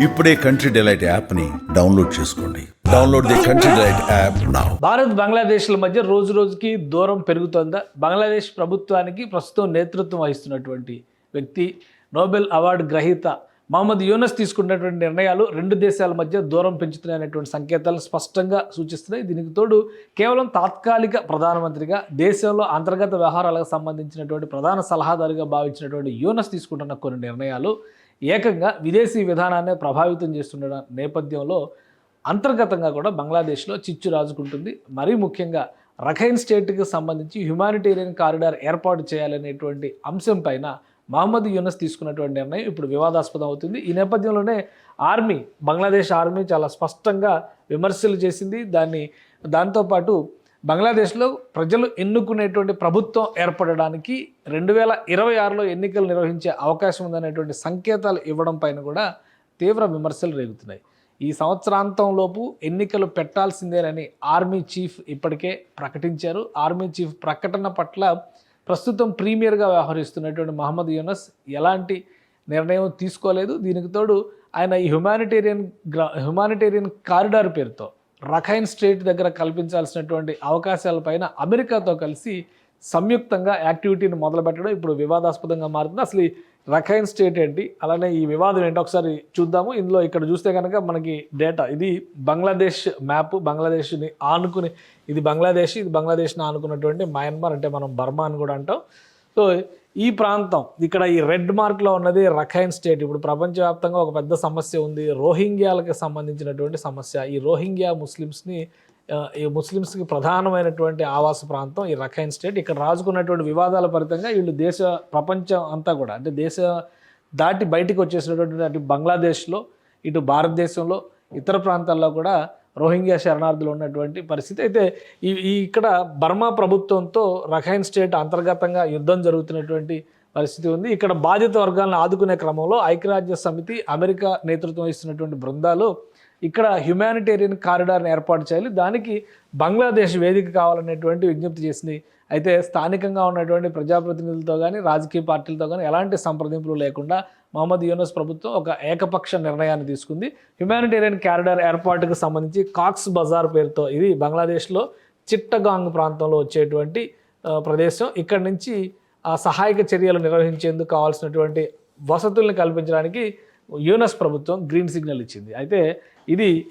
ఇప్పుడే Country Delight యాప్ని download చేసుకోండి. Download the Country Delight app now. Bharat బంగ్లాదేశ్ల మధ్య రోజు రోజుకి దూరం పెరుగుతోందా? బంగ్లాదేశ్ ప్రభుత్వానికి ప్రస్తుతం నేతృత్వం వహిస్తున్నటువంటి వ్యక్తి, నోబెల్ అవార్డు గ్రహీత మహమ్మద్ యూనస్ తీసుకున్నటువంటి నిర్ణయాలు రెండు దేశాల మధ్య దూరం పెంచుతున్నాయనేటువంటి సంకేతాలు స్పష్టంగా సూచిస్తున్నాయి. దీనికి తోడు కేవలం తాత్కాలిక ప్రధానమంత్రిగా, దేశంలో అంతర్గత వ్యవహారాలకు సంబంధించినటువంటి ప్రధాన సలహాదారుగా భావించినటువంటి యూనస్ తీసుకుంటున్న కొన్ని నిర్ణయాలు ఏకంగా విదేశీ విధానాన్ని ప్రభావితం చేస్తున్న నేపథ్యంలో అంతర్గతంగా కూడా బంగ్లాదేశ్లో చిచ్చు రాజుకుంటుంది. మరీ ముఖ్యంగా రఖైన్ స్టేట్కి సంబంధించి హ్యుమానిటేరియన్ కారిడార్ ఏర్పాటు చేయాలనేటువంటి అంశం పైన మహమ్మద్ యూనస్ తీసుకున్నటువంటి నిర్ణయం ఇప్పుడు వివాదాస్పదం అవుతుంది. ఈ నేపథ్యంలోనే బంగ్లాదేశ్ ఆర్మీ చాలా స్పష్టంగా విమర్శలు చేసింది. దాంతోపాటు బంగ్లాదేశ్లో ప్రజలు ఎన్నుకునేటువంటి ప్రభుత్వం ఏర్పడడానికి 2026లో ఎన్నికలు నిర్వహించే అవకాశం ఉందనేటువంటి సంకేతాలు ఇవ్వడం పైన కూడా తీవ్ర విమర్శలు రేగుతున్నాయి. ఈ సంవత్సరాంతంలోపు ఎన్నికలు పెట్టాల్సిందేనని ఆర్మీ చీఫ్ ఇప్పటికే ప్రకటించారు. ఆర్మీ చీఫ్ ప్రకటన పట్ల ప్రస్తుతం ప్రీమియర్గా వ్యవహరిస్తున్నటువంటి మహమ్మద్ యూనస్ ఎలాంటి నిర్ణయం తీసుకోలేదు. దీనికి తోడు ఆయన ఈ హ్యుమానిటేరియన్ కారిడార్ పేరుతో రఖైన్ స్టేట్ దగ్గర కల్పించాల్సినటువంటి అవకాశాలపైన అమెరికాతో కలిసి సంయుక్తంగా యాక్టివిటీని మొదలుపెట్టడం ఇప్పుడు వివాదాస్పదంగా మారుతుంది. అసలు ఈ రఖైన్ స్టేట్ ఏంటి, అలానే ఈ వివాదం ఏంటో ఒకసారి చూద్దాము. ఇందులో ఇక్కడ చూస్తే కనుక మనకి డేటా, ఇది బంగ్లాదేశ్ మ్యాప్, బంగ్లాదేశ్ని ఆనుకుని, ఇది బంగ్లాదేశ్ని ఆనుకున్నటువంటి మయన్మార్, అంటే మనం బర్మా అని కూడా అంటాం. సో ఈ ప్రాంతం, ఇక్కడ ఈ రెడ్ మార్క్లో ఉన్నది రఖైన్ స్టేట్. ఇప్పుడు ప్రపంచవ్యాప్తంగా ఒక పెద్ద సమస్య ఉంది, రోహింగ్యాలకు సంబంధించినటువంటి సమస్య. ఈ రోహింగ్యా ముస్లిమ్స్కి ప్రధానమైనటువంటి ఆవాస ప్రాంతం ఈ రఖైన్ స్టేట్. ఇక్కడ రాజుకున్నటువంటి వివాదాల ఫలితంగా వీళ్ళు ప్రపంచం అంతా కూడా, అంటే దేశ దాటి బయటికి వచ్చేసినటువంటి అటు బంగ్లాదేశ్లో, ఇటు భారతదేశంలో, ఇతర ప్రాంతాల్లో కూడా రోహింగ్యా శరణార్థులు ఉన్నటువంటి పరిస్థితి. అయితే ఇక్కడ బర్మా ప్రభుత్వంతో రఖైన్ స్టేట్ అంతర్గతంగా యుద్ధం జరుగుతున్నటువంటి పరిస్థితి ఉంది. ఇక్కడ బాధిత వర్గాలను ఆదుకునే క్రమంలో ఐక్యరాజ్య సమితి, అమెరికా నేతృత్వం వహిస్తున్నటువంటి బృందాలు ఇక్కడ హ్యుమానిటేరియన్ కారిడార్ని ఏర్పాటు చేయాలి, దానికి బంగ్లాదేశ్ వేదిక కావాలనేటువంటి విజ్ఞప్తి చేసింది. అయితే స్థానికంగా ఉన్నటువంటి ప్రజాప్రతినిధులతో కానీ, రాజకీయ పార్టీలతో కానీ ఎలాంటి సంప్రదింపులు లేకుండా మహమ్మద్ యూనస్ ప్రభుత్వం ఒక ఏకపక్ష నిర్ణయాన్ని తీసుకుంది. హ్యుమానిటేరియన్ కారిడార్ ఏర్పాటుకు సంబంధించి కాక్స్ బజార్ పేరుతో, ఇది బంగ్లాదేశ్లో చిట్టగాంగ్ ప్రాంతంలో వచ్చేటువంటి ప్రదేశం. ఇక్కడి నుంచి ఆ సహాయక చర్యలు నిర్వహించేందుకు కావాల్సినటువంటి వసతుల్ని కల్పించడానికి యూనస్ ప్రభుత్వం గ్రీన్ సిగ్నల్ ఇచ్చింది. అయితే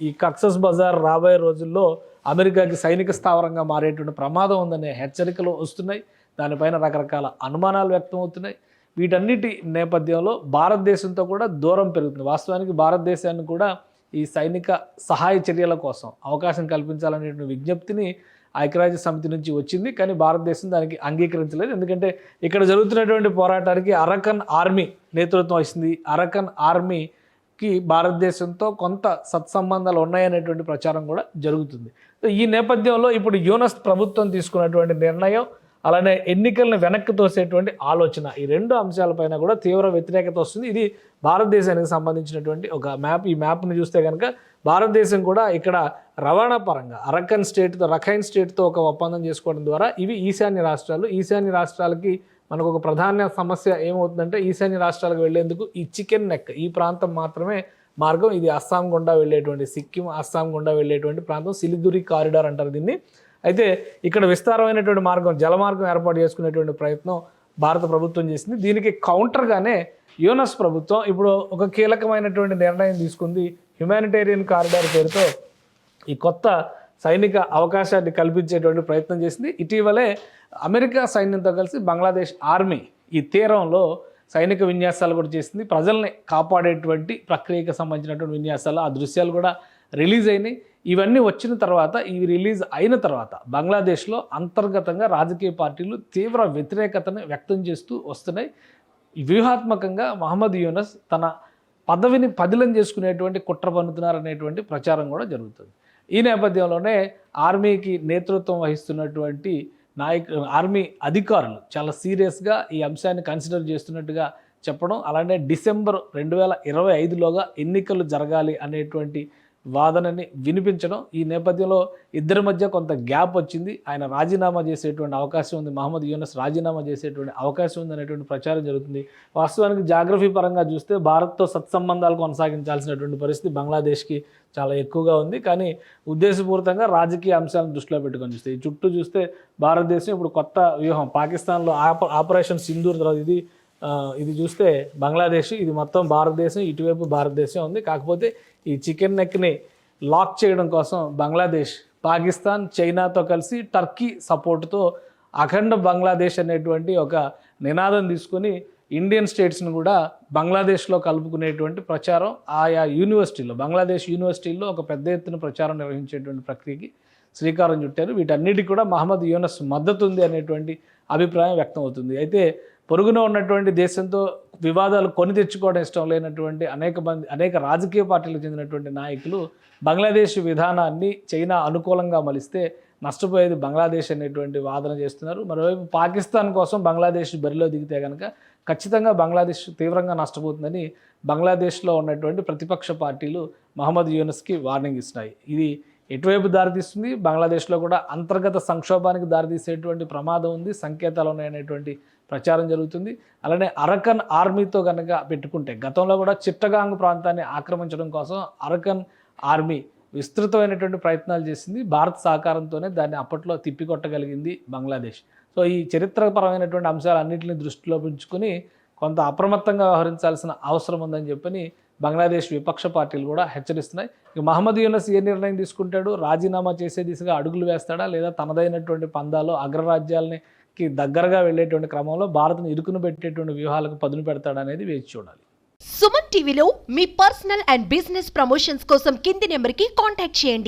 ఈ కక్సస్ బజార్ రాబోయే రోజుల్లో అమెరికాకి సైనిక స్థావరంగా మారేటువంటి ప్రమాదం ఉందనే హెచ్చరికలు వస్తున్నాయి. దానిపైన రకరకాల అనుమానాలు వ్యక్తం అవుతున్నాయి. వీటన్నిటి నేపథ్యంలో భారతదేశంతో కూడా దూరం పెరుగుతుంది. వాస్తవానికి భారతదేశాన్ని కూడా ఈ సైనిక సహాయ చర్యల కోసం అవకాశం కల్పించాలనేటువంటి విజ్ఞప్తిని ఐక్యరాజ్య సమితి నుంచి వచ్చింది, కానీ భారతదేశం దానికి అంగీకరించలేదు. ఎందుకంటే ఇక్కడ జరుగుతున్నటువంటి పోరాటానికి అరకన్ ఆర్మీ నేతృత్వం వహిస్తుంది. అరకన్ ఆర్మీకి భారతదేశంతో కొంత సత్సంబంధాలు ఉన్నాయనేటువంటి ప్రచారం కూడా జరుగుతుంది. ఈ నేపథ్యంలో ఇప్పుడు యూనస్ ప్రభుత్వం తీసుకున్నటువంటి నిర్ణయం, అలానే ఎన్నికలను వెనక్కి తోసేటువంటి ఆలోచన, ఈ రెండు అంశాలపైన కూడా తీవ్ర వ్యతిరేకత వస్తుంది. ఇది భారతదేశానికి సంబంధించినటువంటి ఒక మ్యాప్. ఈ మ్యాప్ని చూస్తే కనుక భారతదేశం కూడా ఇక్కడ రవాణా పరంగా రఖైన్ స్టేట్తో ఒక ఒప్పందం చేసుకోవడం ద్వారా ఇవి ఈశాన్య రాష్ట్రాలకి మనకు ఒక ప్రధాన సమస్య ఏమవుతుందంటే, ఈశాన్య రాష్ట్రాలకు వెళ్లేందుకు ఈ చికెన్ నెక్, ఈ ప్రాంతం మాత్రమే మార్గం. ఇది అస్సాం గుండా వెళ్ళేటువంటి, సిక్కిం అస్సాం గుండా వెళ్ళేటువంటి ప్రాంతం, సిలిగురి కారిడార్ అంటారు దీన్ని. అయితే ఇక్కడ విస్తారమైనటువంటి జలమార్గం ఏర్పాటు చేసుకునేటువంటి ప్రయత్నం భారత ప్రభుత్వం చేసింది. దీనికి కౌంటర్గానే యూనస్ ప్రభుత్వం ఇప్పుడు ఒక కీలకమైనటువంటి నిర్ణయం తీసుకుంది. హ్యుమానిటేరియన్ కారిడార్ పేరుతో ఈ కొత్త సైనిక అవకాశాన్ని కల్పించేటువంటి ప్రయత్నం చేసింది. ఇటీవలే అమెరికా సైన్యంతో కలిసి బంగ్లాదేశ్ ఆర్మీ ఈ తీరంలో సైనిక విన్యాసాలు కూడా చేసింది. ప్రజల్ని కాపాడేటువంటి ప్రక్రియకు సంబంధించినటువంటి విన్యాసాలు, ఆ దృశ్యాలు కూడా రిలీజ్ అయినాయి. ఇవన్నీ వచ్చిన తర్వాత, ఇవి రిలీజ్ అయిన తర్వాత బంగ్లాదేశ్లో అంతర్గతంగా రాజకీయ పార్టీలు తీవ్ర వ్యతిరేకతను వ్యక్తం చేస్తూ వస్తున్నాయి. వ్యూహాత్మకంగా మహమ్మద్ యూనస్ తన పదవిని పదిలం చేసుకునేటువంటి కుట్ర పన్నుతున్నారనేటువంటి ప్రచారం కూడా జరుగుతుంది. ఈ నేపథ్యంలోనే ఆర్మీకి నేతృత్వం వహిస్తున్నటువంటి ఆర్మీ అధికారులు చాలా సీరియస్గా ఈ అంశాన్ని కన్సిడర్ చేస్తున్నట్టుగా చెప్పడం, అలానే డిసెంబర్ 2025లోగా ఎన్నికలు జరగాలి అనేటువంటి వాదనని వినిపించడం, ఈ నేపథ్యంలో ఇద్దరి మధ్య కొంత గ్యాప్ వచ్చింది. ఆయన రాజీనామా చేసేటువంటి అవకాశం ఉంది, మహమ్మద్ యూనస్ రాజీనామా చేసేటువంటి అవకాశం ఉంది అనేటువంటి ప్రచారం జరుగుతుంది. వాస్తవానికి జాగ్రఫీ పరంగా చూస్తే భారత్తో సత్సంబంధాలు కొనసాగించాల్సినటువంటి పరిస్థితి బంగ్లాదేశ్కి చాలా ఎక్కువగా ఉంది. కానీ ఉద్దేశపూరితంగా రాజకీయ అంశాలను దృష్టిలో పెట్టుకొని చూస్తే ఈ చుట్టూ చూస్తే భారతదేశం ఇప్పుడు కొత్త వ్యూహం, పాకిస్తాన్లో ఆపరేషన్ సింధూర్ తర్వాత ఇది చూస్తే బంగ్లాదేశ్, ఇది మొత్తం భారతదేశం, ఇటువైపు భారతదేశం ఉంది. కాకపోతే ఈ చికెన్ నెక్ని లాక్ చేయడం కోసం బంగ్లాదేశ్ పాకిస్తాన్ చైనాతో కలిసి టర్కీ సపోర్టుతో అఖండ బంగ్లాదేశ్ అనేటువంటి ఒక నినాదం తీసుకొని ఇండియన్ స్టేట్స్ని కూడా బంగ్లాదేశ్లో కలుపుకునేటువంటి ప్రచారం ఆయా యూనివర్సిటీల్లో, బంగ్లాదేశ్ యూనివర్సిటీల్లో ఒక పెద్ద ఎత్తున ప్రచారం నిర్వహించేటువంటి ప్రక్రియకి శ్రీకారం చుట్టారు. వీటన్నిటికీ కూడా మహమ్మద్ యూనస్ మద్దతు ఉంది అనేటువంటి అభిప్రాయం వ్యక్తం అవుతుంది. అయితే పొరుగున ఉన్నటువంటి దేశంతో వివాదాలు కొని తెచ్చుకోవడం ఇష్టం లేనటువంటి అనేక రాజకీయ పార్టీలకు చెందినటువంటి నాయకులు బంగ్లాదేశ్ విధానాన్ని చైనా అనుకూలంగా మలిస్తే నష్టపోయేది బంగ్లాదేశ్ అనేటువంటి వాదన చేస్తున్నారు. మరోవైపు పాకిస్తాన్ కోసం బంగ్లాదేశ్ బరిలో దిగితే కనుక ఖచ్చితంగా బంగ్లాదేశ్ తీవ్రంగా నష్టపోతుందని బంగ్లాదేశ్లో ఉన్నటువంటి ప్రతిపక్ష పార్టీలు మహమ్మద్ యూనస్కి వార్నింగ్ ఇస్తున్నాయి. ఇది ఎటువైపు దారితీస్తుంది, బంగ్లాదేశ్లో కూడా అంతర్గత సంక్షోభానికి దారితీసేటువంటి ప్రమాదం ఉంది, సంకేతాలు ఉన్నాయనేటువంటి ప్రచారం జరుగుతుంది. అలానే అరకన్ ఆర్మీతో కనుక పెట్టుకుంటే గతంలో కూడా చిట్టగాంగ్ ప్రాంతాన్ని ఆక్రమించడం కోసం అరకన్ ఆర్మీ విస్తృతమైనటువంటి ప్రయత్నాలు చేసింది. భారత్ సహకారంతోనే దాన్ని అప్పట్లో తిప్పికొట్టగలిగింది బంగ్లాదేశ్. సో ఈ చరిత్రపరమైనటువంటి అంశాలన్నింటినీ దృష్టిలో ఉంచుకొని కొంత అప్రమత్తంగా వ్యవహరించాల్సిన అవసరం ఉందని చెప్పని బంగ్లాదేశ్ విపక్ష పార్టీలు కూడా హెచ్చరిస్తున్నాయి. ఇక మహమ్మద్ యూనస్ ఏ నిర్ణయం తీసుకుంటాడు, రాజీనామా చేసే దిశగా అడుగులు వేస్తాడా, లేదా తనదైనటువంటి పందాలో అగ్రరాజ్యాలని దగ్గరగా వెళ్ళేటువంటి క్రమంలో భారత్ను ఇరుకును పెట్టేటువంటి వ్యూహాలకు పదును పెడతాడు అనేది వేచి చూడాలి. సుమన్ టీవీలో మీ పర్సనల్ అండ్ బిజినెస్ ప్రమోషన్స్ కోసం కింది నెంబర్కి కాంటాక్ట్ చేయండి.